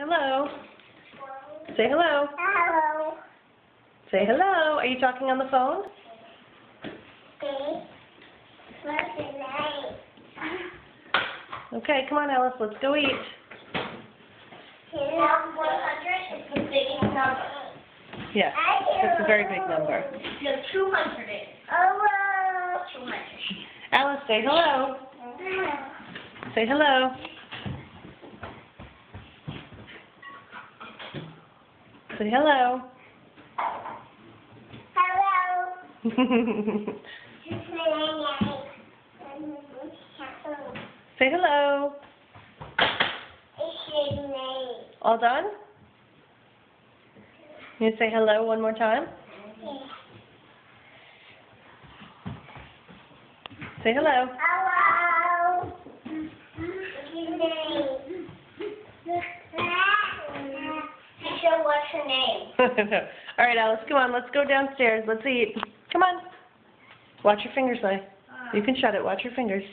hello. Say hello. Hello. Say hello. Are you talking on the phone? What's your name? Okay, come on, Alice. Let's go eat. 100 is the biggest number. Yes, that's a very big number. No, 200 is. Hello. 200. Alice, say hello. Say hello. Say hello. Hello. Say hello. All done? You say hello one more time? Say hello. Hello. What's your name? Teacher, what's your name? All right, Alice, come on. Let's go downstairs. Let's eat. Come on. Watch your fingers, Lay. You can shut it. Watch your fingers.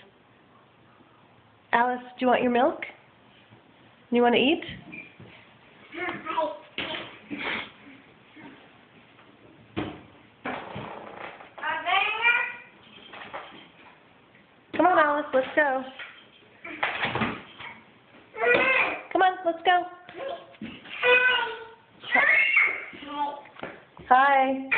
Alice, do you want your milk? You want to eat? Come on, Alice. Let's go. Come on. Let's go. Hi.